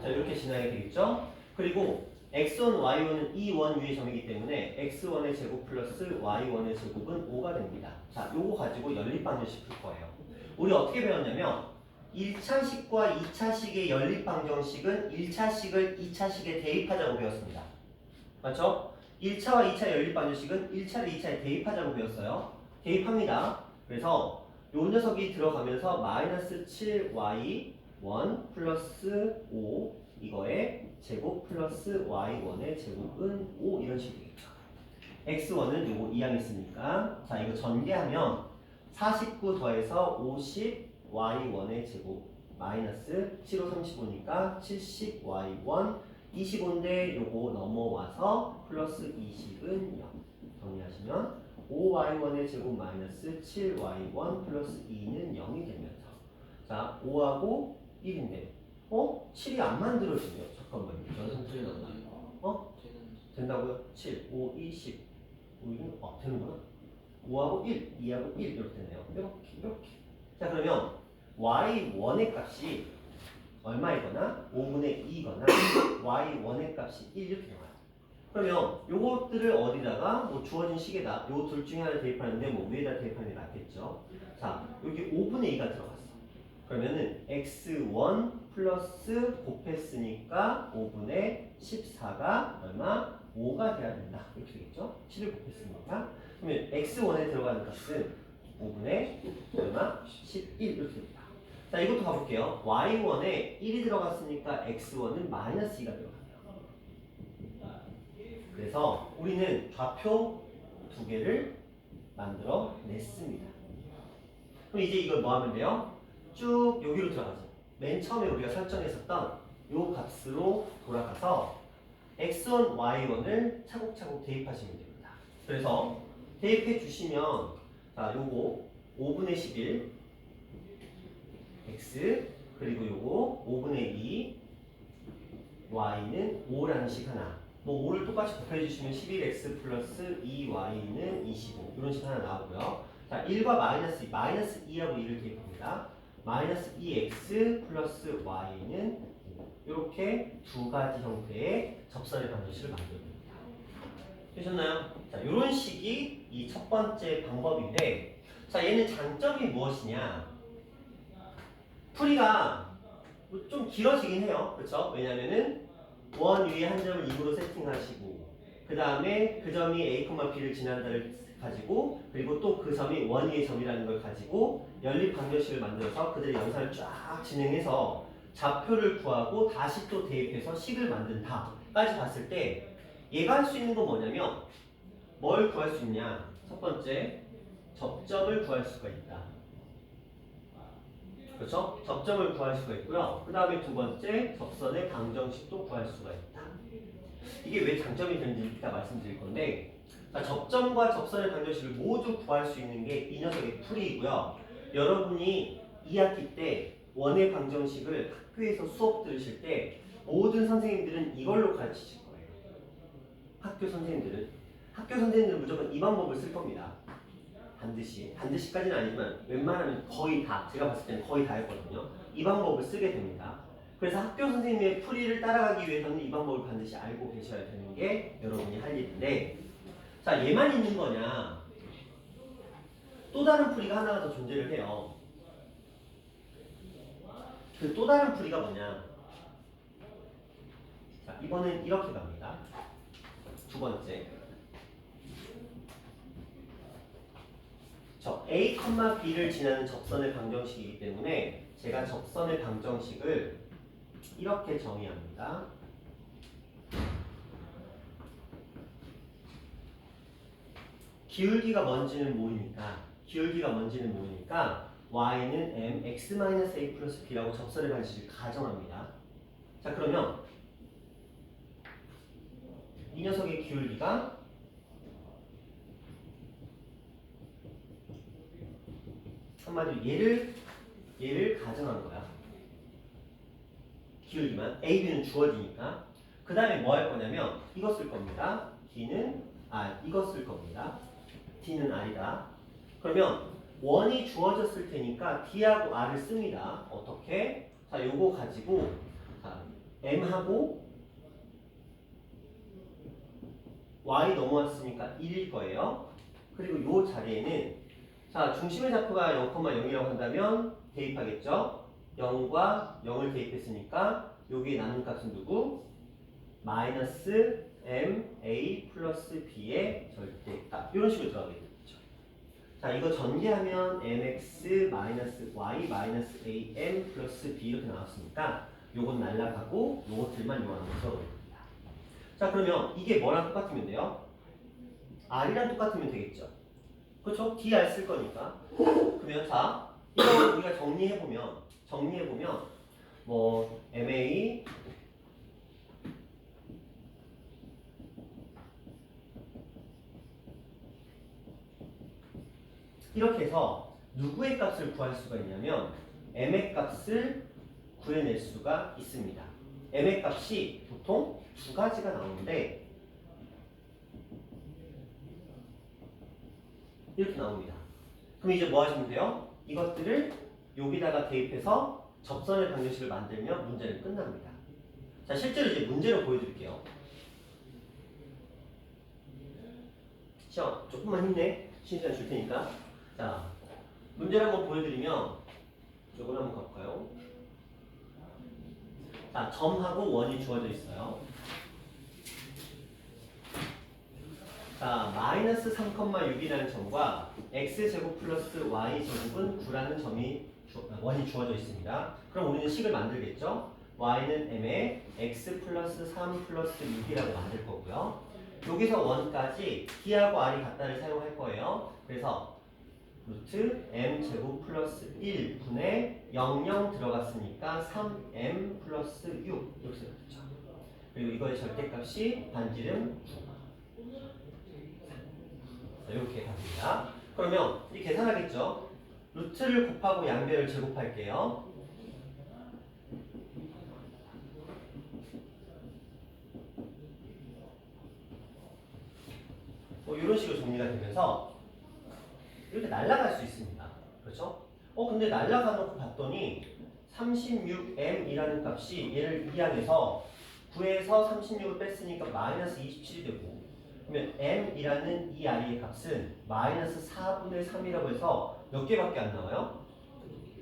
자, 이렇게 지나야 되겠죠? 그리고 x1, y1은 이 원 위의 점이기 때문에 x1의 제곱 플러스 y1의 제곱은 5가 됩니다. 자, 요거 가지고 연립방정식 풀 거예요. 우리 어떻게 배웠냐면 1차식과 2차식의 연립방정식은 1차식을 2차식에 대입하자고 배웠습니다. 맞죠? 1차와 2차 연립방정식은 1차를 2차에 대입하자고 배웠어요. 대입합니다. 그래서 요 녀석이 들어가면서 마이너스 7y1 플러스 5 이거의 제곱 플러스 y1의 제곱은 5 이런 식이 되겠죠. x1은 요거 이항했으니까 자 이거 전개하면 49 더해서 50 y1의 제곱 마이너스 7, 5, 35니까 70 y1 25인데 요거 넘어와서 플러스 20은 0 정리하시면 5y1의 제곱 마이너스 7y1 플러스 2는 0이 되면서 자 5하고 1인데 7이 안 만들어지네요. 잠깐만요. 저는 틀렸나요? 된다고요? 7, 5, 2, 10 5는 되는구나. 5하고 1, 2하고 1 이렇게 되네요. 이렇게 자 그러면 y1의 값이 얼마이거나 5분의 2이거나 y1의 값이 1 이렇게 나와요. 그러면 요것들을 어디다가 뭐 주어진 식에다 요 둘 중에 하나 대입하는데 뭐 위에다 대입하는 게 낫겠죠. 자 여기 5분의 2가 들어갔어. 그러면은 x1 플러스 곱했으니까 5분의 14가 얼마? 5가 돼야 된다. 이렇게 되겠죠? 7을 곱했으니까. 그러면 x1에 들어가는 값은 5분의 얼마? 11 이렇게 됩니다. 자 이것도 가볼게요. y1에 1이 들어갔으니까 x1은 마이너스 2가 들어가요. 그래서 우리는 좌표 두 개를 만들어 냈습니다. 그럼 이제 이걸 뭐 하면 돼요? 쭉 여기로 들어가죠. 맨 처음에 우리가 설정했었던 요 값으로 돌아가서 x1, y1을 차곡차곡 대입하시면 됩니다. 그래서 대입해 주시면 자 요거 5분의 11 x 그리고 요거 5분의 2 y는 5라는 식 하나 뭐 5를 똑같이 곱해 주시면 11x 플러스 2y는 25 이런 식 하나 나오고요. 자 1과 마이너스 2, 마이너스 2하고 2를 대입합니다. 마이너스 2x 플러스 y는 5 이렇게 두 가지 형태의 접선의 방정식을 만들어냅니다. 되셨나요? 자 이런 식이 이 첫 번째 방법인데 자 얘는 장점이 무엇이냐 풀이가 좀 길어지긴 해요. 그렇죠? 왜냐면은 원 위에 한 점을 2으로 세팅하시고 그 다음에 그 점이 a, b를 지난다를 가지고 그리고 또 그 점이 원위의 점이라는 걸 가지고 연립 방정식을 만들어서 그들의 연산을 쫙 진행해서 좌표를 구하고 다시 또 대입해서 식을 만든다까지 봤을 때 얘가 할 수 있는 건 뭐냐면 뭘 구할 수 있냐? 첫 번째, 접점을 구할 수가 있다. 그렇죠? 접점을 구할 수가 있고요. 그 다음에 두 번째, 접선의 방정식도 구할 수가 있다. 이게 왜 장점이 되는지 이따 말씀드릴 건데, 자, 접점과 접선의 방정식을 모두 구할 수 있는 게 이 녀석의 풀이이고요. 여러분이 2학기 때 원의 방정식을 학교에서 수업 들으실 때 모든 선생님들은 이걸로 가르치실 거예요. 학교 선생님들은 무조건 이 방법을 쓸 겁니다. 반드시까지는 아니지만 웬만하면 거의 다, 제가 봤을 때는 거의 다였거든요. 이 방법을 쓰게 됩니다. 그래서 학교 선생님의 풀이를 따라가기 위해서는 이 방법을 반드시 알고 계셔야 되는 게 여러분이 할 일인데, 자, 얘만 있는 거냐? 또 다른 풀이가 하나가 더 존재를 해요. 그 또 다른 풀이가 뭐냐? 자, 이번엔 이렇게 갑니다. 두 번째. 저 A, B를 지나는 접선의 방정식이기 때문에 제가 접선의 방정식을 이렇게 정의합니다. 기울기가 뭔지는 모르니까 y는 mx-a 플러스 b라고 접선의 방식을 가정합니다. 자, 그러면 이 녀석의 기울기가 한마디로 얘를 가정한 거야. 기울기만 a, b는 주어지니까. 그 다음에 뭐 할 거냐면 이거 쓸 겁니다. 이거 쓸 겁니다. d는 r이다. 그러면 원이 주어졌을 테니까 d하고 r을 씁니다. 어떻게? 자, 요거 가지고 자, m하고 y 넘어왔으니까 1일 거예요. 그리고 요 자리에는 자, 중심의 좌표가 0,0이라고 한다면 대입하겠죠? 0과 0을 대입했으니까 여기에 남은 값은 누구? 마이너스 ma 플러스 b의 절대값. 이런 식으로 들어가겠죠. 자, 이거 전개하면 mx 마이너스 y 마이너스 am 플러스 b 이렇게 나왔으니까 요건 날라가고 요것들만 요 안에 들어갑니다. 자, 그러면 이게 뭐랑 똑같으면 돼요? r이랑 똑같으면 되겠죠. 그렇죠? dr 쓸 거니까. 그러면 자, 이거 우리가 정리해보면 뭐 ma 이렇게 해서 누구의 값을 구할 수가 있냐면 m의 값을 구해낼 수가 있습니다. m의 값이 보통 두 가지가 나오는데 이렇게 나옵니다. 그럼 이제 뭐 하시면 돼요? 이것들을 여기다가 대입해서 접선의 방정식을 만들면 문제는 끝납니다. 자, 실제로 이제 문제로 보여드릴게요. 시험 조금만 힘내. 시간 줄 테니까. 자, 문제를 한번 보여드리면 이걸 한번 가볼까요? 자, 점하고 원이 주어져 있어요. 자, 마이너스 3,6이라는 점과 x제곱 플러스 y제곱은 9라는 원이 주어져 있습니다. 그럼 우리는 식을 만들겠죠? y는 m에 x 플러스 3 플러스 6이라고 만들 거고요. 여기서 원까지 d하고 r이 같다를 사용할 거예요. 그래서 루트 m제곱 플러스 1분의 00 들어갔으니까 3m 플러스 6 이렇게 되겠죠. 그리고 이거의 절대값이 반지름 9. 이렇게 갑니다. 그러면 이 계산하겠죠? 루트를 곱하고 양변을 제곱할게요. 이런 식으로 정리가 되면서 이렇게 날아갈 수 있습니다. 그렇죠? 근데 날아가 놓고 봤더니 36m이라는 값이 얘를 이항해서 9에서 36을 뺐으니까 마이너스 27이 되고, 그러면 m이라는 이 r의 값은 마이너스 4분의 3이라고 해서 몇 개밖에 안 나와요?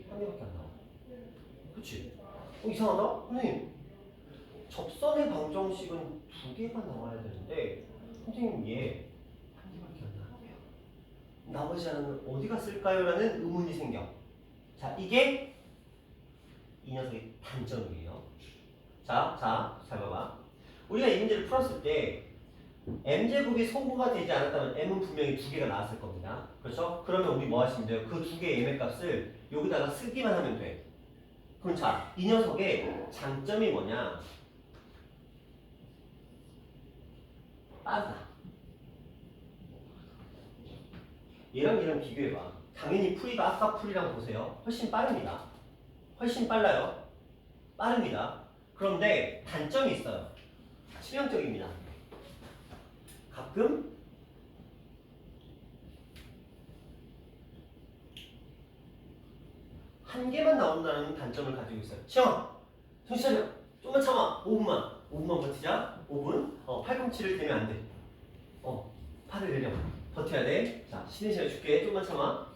한 개밖에 안 나와. 그치? 이상하다? 선생님, 접선의 방정식은 두 개가 나와야 되는데 선생님 얘 한 개밖에 안 나왔네요. 나머지 하나는 어디가 쓸까요? 라는 의문이 생겨. 자, 이게 이 녀석의 단점이에요. 자, 잘 봐봐. 우리가 이 문제를 풀었을 때 m제곱이 소구가 되지 않았다면 m은 분명히 두 개가 나왔을 겁니다. 그렇죠? 그러면 우리 뭐 하시면 돼요? 그 두 개의 m의 값을 여기다가 쓰기만 하면 돼. 그럼 자, 이 녀석의 장점이 뭐냐? 빠르다. 얘랑 비교해봐. 당연히 풀이가 아까 풀이랑 보세요. 훨씬 빠릅니다. 훨씬 빨라요. 빠릅니다. 그런데 단점이 있어요. 치명적입니다. 가끔 한 개만 나온다는 단점을 가지고 있어요. 시영아, 정신 차려. 좀만 참아. 5분만 버티자. 5분. 팔꿈치를 대면 안 돼. 팔을 내려. 버텨야 돼. 자, 쉬는 시간 줄게. 좀만 참아.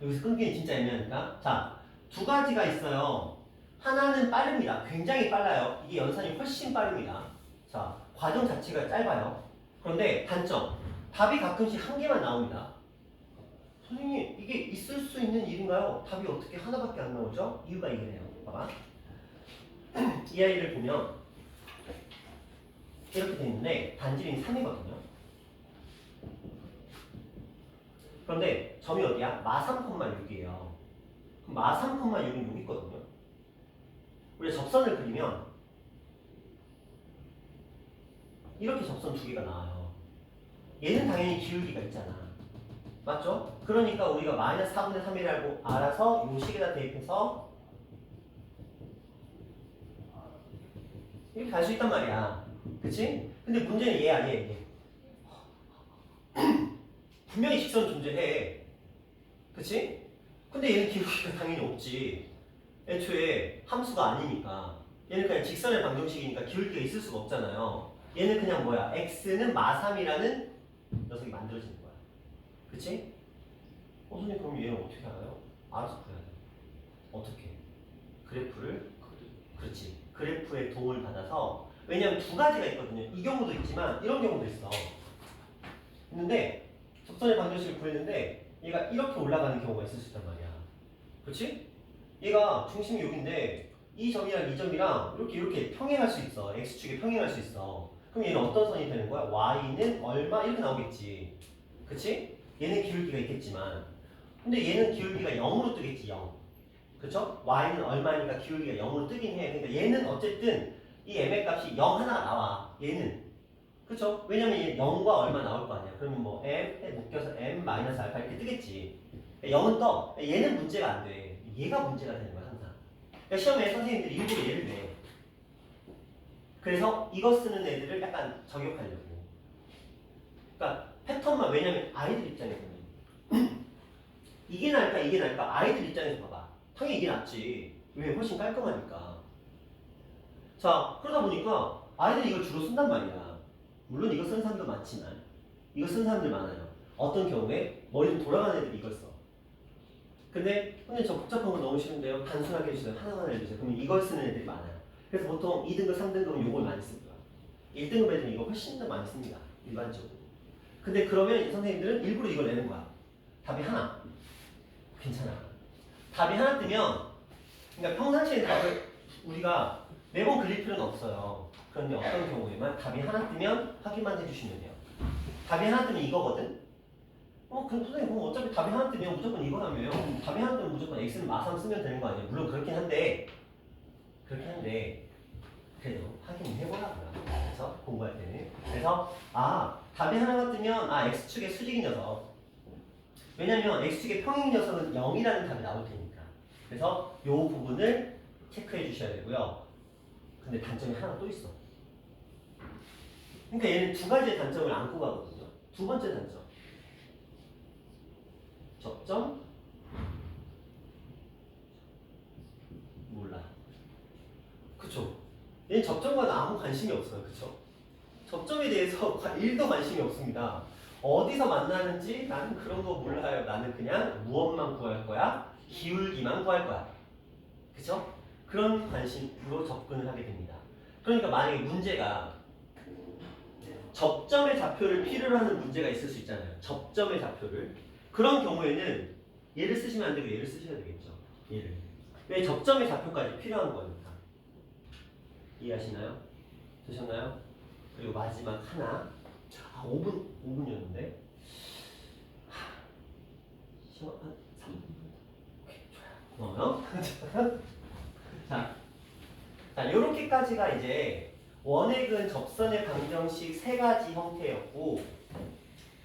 여기서 끊기는 진짜 애매하니까. 자, 두 가지가 있어요. 하나는 빠릅니다. 굉장히 빨라요. 이게 연산이 훨씬 빠릅니다. 자, 과정 자체가 짧아요. 그런데 단점. 답이 가끔씩 한 개만 나옵니다. 선생님, 이게 있을 수 있는 일인가요? 답이 어떻게 하나밖에 안 나오죠? 이유가 이거네요. 봐봐. 이 아이를 보면 이렇게 돼 있는데 반지름이 3이거든요. 그런데 점이 어디야? 마 3,6이에요. 그럼 마 3,6은 여기 있거든요. 우리가 접선을 그리면 이렇게 접선 두 개가 나와요. 얘는 당연히 기울기가 있잖아. 맞죠? 그러니까 우리가 마이너스 4분의 3이라고 알아서 요 식에다 대입해서 이렇게 갈 수 있단 말이야. 그치? 근데 문제는 얘야, 얘. 분명히 직선 존재해. 그치? 근데 얘는 기울기가 당연히 없지. 애초에 함수가 아니니까. 얘는 그냥 직선의 방정식이니까 기울기가 있을 수가 없잖아요. 얘는 그냥 뭐야? x는 마3이라는 녀석이 만들어지는 거야. 그치? 선생님 그럼 얘는 어떻게 알아요? 알아서 그려야 돼. 어떻게? 그래프를 그렇지. 그래프의 도움을 받아서 왜냐면 두 가지가 있거든요. 이 경우도 있지만 이런 경우도 있어. 있는데 접선의 방정식을 구했는데 얘가 이렇게 올라가는 경우가 있을 수 있단 말이야. 그렇지? 얘가 중심이 여기인데 이 점이랑 이 점이랑 이렇게 평행할 수 있어. x축에 평행할 수 있어. 그럼 얘는 어떤 선이 되는 거야? y는 얼마 이렇게 나오겠지. 그치? 얘는 기울기가 있겠지만 근데 얘는 기울기가 0으로 뜨겠지. 0. 그쵸? y는 얼마니까 기울기가 0으로 뜨긴 해. 그러니까 얘는 어쨌든 이 m의 값이 0 하나가 나와. 얘는. 그쵸? 왜냐면 얘 0과 얼마 나올 거 아니야. 그러면 뭐 m에 묶여서 m 마이너스 알파 이렇게 뜨겠지. 0은 떠. 얘는 문제가 안 돼. 얘가 문제가 되는 거야 항상. 그러니까 시험에 선생님들이 일부러 얘를 내. 그래서 이거 쓰는 애들을 약간 저격하려고. 그러니까 패턴만 왜냐면 아이들 입장에서는 이게 나을까 아이들 입장에서 봐봐. 당연히 이게 낫지. 왜? 훨씬 깔끔하니까. 자, 그러다 보니까 아이들이 이걸 주로 쓴단 말이야. 물론 이거 쓰는 사람도 많지만 이거 쓰는 사람들 많아요. 어떤 경우에 머리 좀 돌아가는 애들이 이걸 써. 근데 저 복잡한 거 너무 싫은데요. 단순하게 해주세요. 하나만 해주세요. 그러면 이걸 쓰는 애들이 많아요. 그래서 보통 2등급, 3등급은 이걸 많이 씁니다. 1등급 애들은 이거 훨씬 더 많이 씁니다. 일반적으로. 근데 그러면 이 선생님들은 일부러 이걸 내는 거야. 답이 하나. 괜찮아. 답이 하나 뜨면 그러니까 평상시에 답을 우리가 매번 그릴 필요는 없어요. 그런데 어떤 경우에만 답이 하나 뜨면 확인만 해주시면 돼요. 답이 하나 뜨면 이거거든? 그럼 선생님 그럼 어차피 답이 하나 뜨면 무조건 이거라며요. 답이 하나 뜨면 무조건 x는 마3 쓰면 되는 거 아니에요? 물론 그렇긴 한데 그래도 확인을 해보라고요. 그래서 공부할 때는. 그래서 답이 하나가 뜨면 x축의 수직인 녀석. 왜냐면 x축의 평행 녀석은 0이라는 답이 나올 테니까. 그래서 이 부분을 체크해 주셔야 되고요. 근데 단점이 하나 또 있어. 그러니까 얘는 두 가지의 단점을 안고 가거든요. 두 번째 단점. 접점? 몰라. 그쵸? 얘는 접점과는 아무 관심이 없어요. 그쵸? 접점에 대해서 1도 관심이 없습니다. 어디서 만나는지 나는 그런 거 몰라요. 나는 그냥 무엇만 구할 거야? 기울기만 구할 거야. 그쵸? 그런 관심으로 접근을 하게 됩니다. 그러니까 만약에 문제가 접점의 좌표를 필요로 하는 문제가 있을 수 있잖아요. 접점의 좌표를. 그런 경우에는 얘를 쓰시면 안 되고 얘를 쓰셔야 되겠죠. 얘를. 왜 접점의 좌표까지 필요한 거니까. 이해하시나요? 되셨나요? 그리고 마지막 하나. 아, 5분이었는데. 시험 한 3분. 오케이, 좋아요. 고마워요. 자, 요렇게까지가 이제 원액은 접선의 방정식 세 가지 형태였고,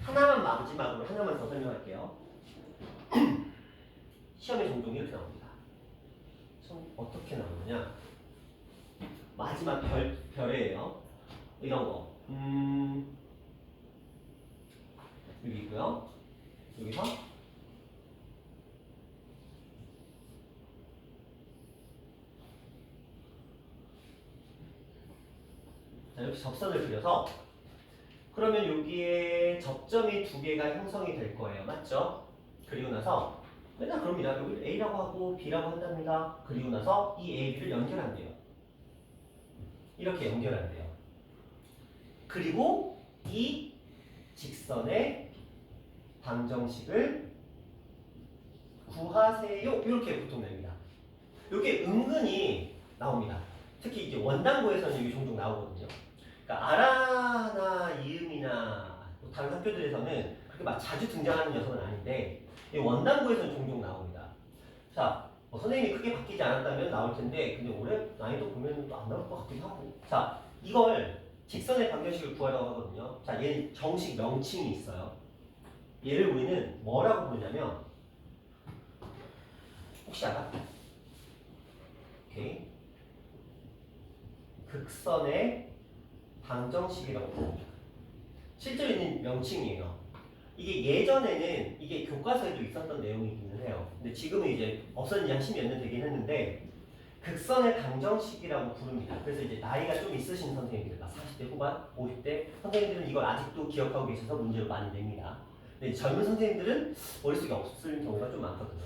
하나만 마지막으로 하나만 더 설명할게요. 시험의 종종이 이렇게 나옵니다. 시험 어떻게 나오느냐? 마지막 별이에요. 이런 거. 여기 있고요. 여기서 자, 이렇게 접선을 그려서 그러면 여기에 접점이 두 개가 형성이 될 거예요. 맞죠? 그리고 나서 맨날 그럽니다. 여기 A라고 하고 B라고 한답니다. 그리고 나서 이 A, B를 연결한대요. 이렇게 연결한대요. 그리고 이 직선의 방정식을 구하세요. 이렇게 보통 냅니다. 이게 은근히 나옵니다. 특히 이제 원당고에서는 이게 종종 나오거든요. 그러니까 아라나 이음이나 뭐 다른 학교들에서는 그렇게 막 자주 등장하는 녀석은 아닌데 이 원당고에서는 종종 나옵니다. 자, 뭐 선생님이 크게 바뀌지 않았다면 나올 텐데 근데 올해 난이도 보면 또 안 나올 것 같기도 하고. 자, 이걸 직선의 방정식을 구하라고 하거든요. 자, 얘는 정식 명칭이 있어요. 얘를 우리는 뭐라고 부르냐면 혹시 알아? 오케이. 극선의 방정식이라고 부릅니다. 실제로 있는 명칭이에요. 이게 예전에는 이게 교과서에도 있었던 내용이기는 해요. 근데 지금은 이제 없어진 지 한 10몇 년 되긴 했는데 극선의 방정식이라고 부릅니다. 그래서 이제 나이가 좀 있으신 선생님들, 40대 후반, 50대 선생님들은 이걸 아직도 기억하고 계셔서 문제로 많이 냅니다. 근데 젊은 선생님들은 머릿속에 없을 경우가 좀 많거든요.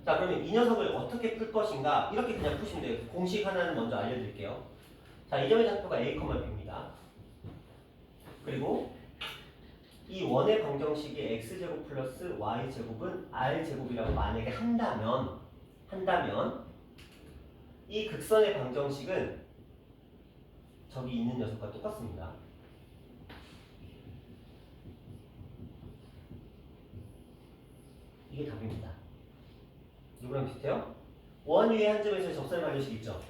자, 그러면 이 녀석을 어떻게 풀 것인가? 이렇게 그냥 푸시면 돼요. 공식 하나는 먼저 알려드릴게요. 자, 이 점의 좌표가 A, B입니다. 그리고 이 원의 방정식이 x제곱 플러스 y제곱은 r제곱이라고 만약에 한다면 이 극선의 방정식은 저기 있는 녀석과 똑같습니다. 이게 답입니다. 누구랑 비슷해요? 원 위에 한 점에서 접선의 방정식 있죠?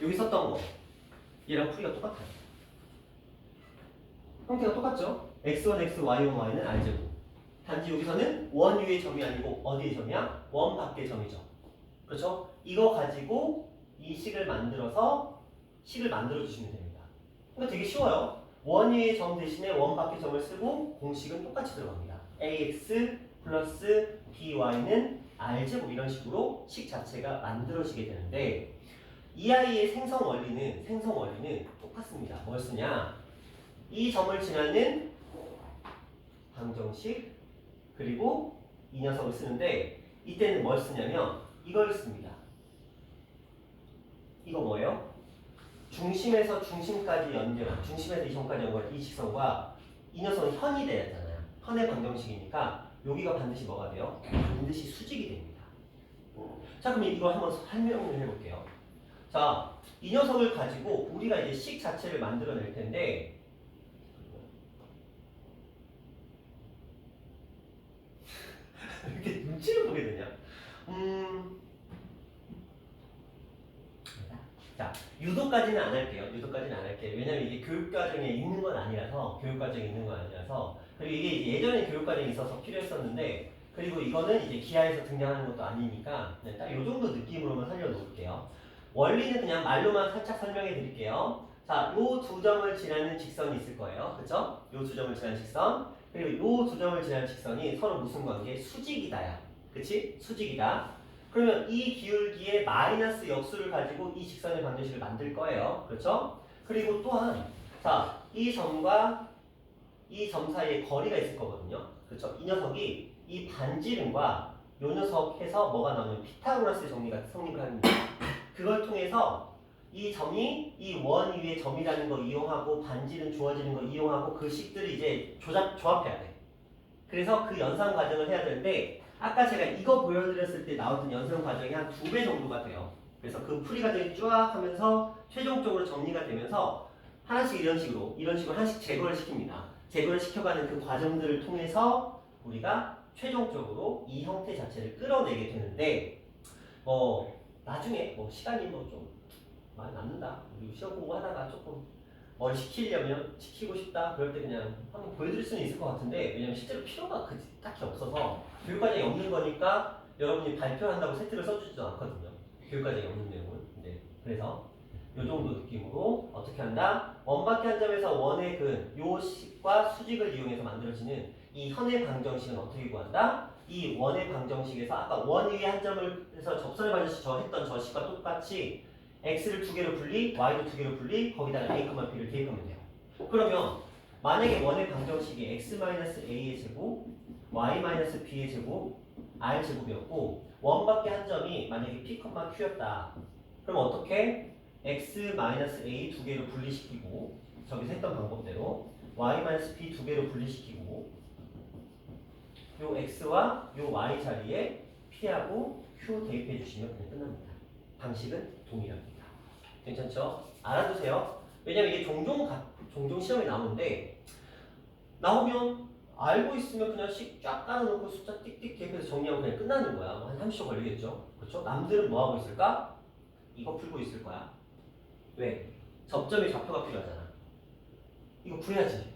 여기 썼던 거 얘랑 풀이가 똑같아요. 형태가 똑같죠? x1, x, y1, y는 r제곱. 단지 여기서는 원 위의 점이 아니고 어디의 점이야? 원 밖의 점이죠. 그렇죠? 이거 가지고 이 식을 만들어서 식을 만들어 주시면 됩니다. 그러니까 되게 쉬워요. 원 위의 점 대신에 원 밖의 점을 쓰고 공식은 똑같이 들어갑니다. ax 플러스 by는 r제곱 이런 식으로 식 자체가 만들어지게 되는데 이 아이의 생성 원리는 똑같습니다. 뭘 쓰냐? 이 점을 지나는 방정식 그리고 이 녀석을 쓰는데 이때는 뭘 쓰냐면 이걸 씁니다. 이거 뭐예요? 중심에서 중심까지 연결한 중심에서 이 점까지 연결한 이 직선과 이 녀석은 현이 되잖아요. 현의 방정식이니까 여기가 반드시 뭐가 돼요? 반드시 수직이 됩니다. 자, 그럼 이거 한번 설명을 해볼게요. 자, 이 녀석을 가지고 우리가 이제 식 자체를 만들어낼 텐데 이렇게 눈치를 보게 되냐? 자, 유도까지는 안 할게요. 왜냐면 이게 교육과정에 있는 건 아니라서 그리고 이게 이제 예전에 교육과정에 있어서 필요했었는데 그리고 이거는 이제 기하에서 등장하는 것도 아니니까 딱 이 정도 느낌으로만 살려놓을게요. 원리는 그냥 말로만 살짝 설명해 드릴게요. 자, 요 두 점을 지나는 직선이 있을 거예요. 그쵸? 요 두 점을 지나는 직선 그리고 요 두 점을 지나는 직선이 서로 무슨 관계? 수직이다야. 그치? 수직이다. 그러면 이 기울기의 마이너스 역수를 가지고 이 직선의 방정식을 만들 거예요. 그렇죠? 그리고 또한 자, 이 점과 이 점 사이에 거리가 있을 거거든요. 그렇죠? 이 녀석이 이 반지름과 요 녀석 해서 뭐가 나오면 피타고라스의 정리가 성립을 합니다. 그걸 통해서 이 점이 이 원 위에 점이라는 거 이용하고 반지름 주어지는 거 이용하고 그 식들을 이제 조합해야 돼. 그래서 그 연산 과정을 해야 되는데 아까 제가 이거 보여드렸을 때 나왔던 연산 과정이 한 2배 정도가 돼요. 그래서 그 풀이 과정이 쫙 하면서 최종적으로 정리가 되면서 하나씩 이런 식으로 하나씩 제거를 시킵니다. 제거를 시켜가는 그 과정들을 통해서 우리가 최종적으로 이 형태 자체를 끌어내게 되는데 나중에 시간이 좀 많이 남는다. 우리 시험 공부하다가 조금 뭘 시키고 싶다. 그럴 때 그냥 한번 보여드릴 수는 있을 것 같은데 왜냐면 실제로 필요가 딱히 없어서 교육과정이 없는 거니까 여러분이 발표한다고 세트를 써주지도 않거든요. 교육과정이 없는 내용은. 네. 그래서 이 정도 느낌으로 어떻게 한다? 원밖에 한 점에서 원의 요 식과 수직을 이용해서 만들어지는 이 현의 방정식은 어떻게 구한다? 이 원의 방정식에서 아까 원 위에 한 점을 해서 접선의 방정식 했던 저 식과 똑같이 x를 2개로 분리, y도 2개로 분리, 거기다가 a, b를 대입하면 돼요. 그러면 만약에 원의 방정식이 x-a의 제곱, y-b의 제곱, r 제곱이었고 원밖에 한 점이 만약에 p, q였다. 그럼 어떻게? x-a 2개로 분리시키고 저기서 했던 방법대로 y-b 2개로 분리시키고 요 x와 요 y 자리에 p하고 q 대입해 주시면 그냥 끝납니다. 방식은 동일합니다. 괜찮죠? 알아두세요. 왜냐면 이게 종종 시험에 나오는데 나오면 알고 있으면 그냥 식 쫙 깔아놓고 숫자 띡띡 대입해서 정리하고 그냥 끝나는 거야. 한 30초 걸리겠죠? 그렇죠? 남들은 뭐 하고 있을까? 이거 풀고 있을 거야. 왜? 접점의 좌표가 필요하잖아. 이거 구해야지.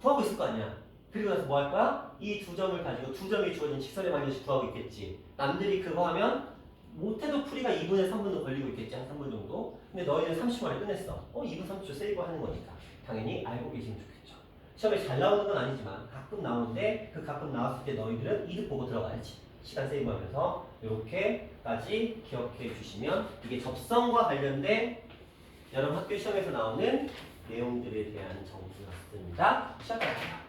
구하고 있을 거 아니야. 그리고 나서 뭐 할 거야? 이 두 점을 가지고 두 점이 주어진 직선의 방정식 구하고 있겠지. 남들이 그거 하면 못해도 풀이가 2분에 3분은 걸리고 있겠지. 한 3분 정도. 근데 너희는 30분 안에 끝냈어. 2분 30초 세이브 하는 거니까. 당연히 알고 계시면 좋겠죠. 시험에 잘 나오는 건 아니지만 가끔 나오는데 그 가끔 나왔을 때 너희들은 이득 보고 들어가야지. 시간 세이브 하면서 이렇게까지 기억해 주시면 이게 접선과 관련된 여러분 학교 시험에서 나오는 내용들에 대한 정보였습니다. 시작할게요.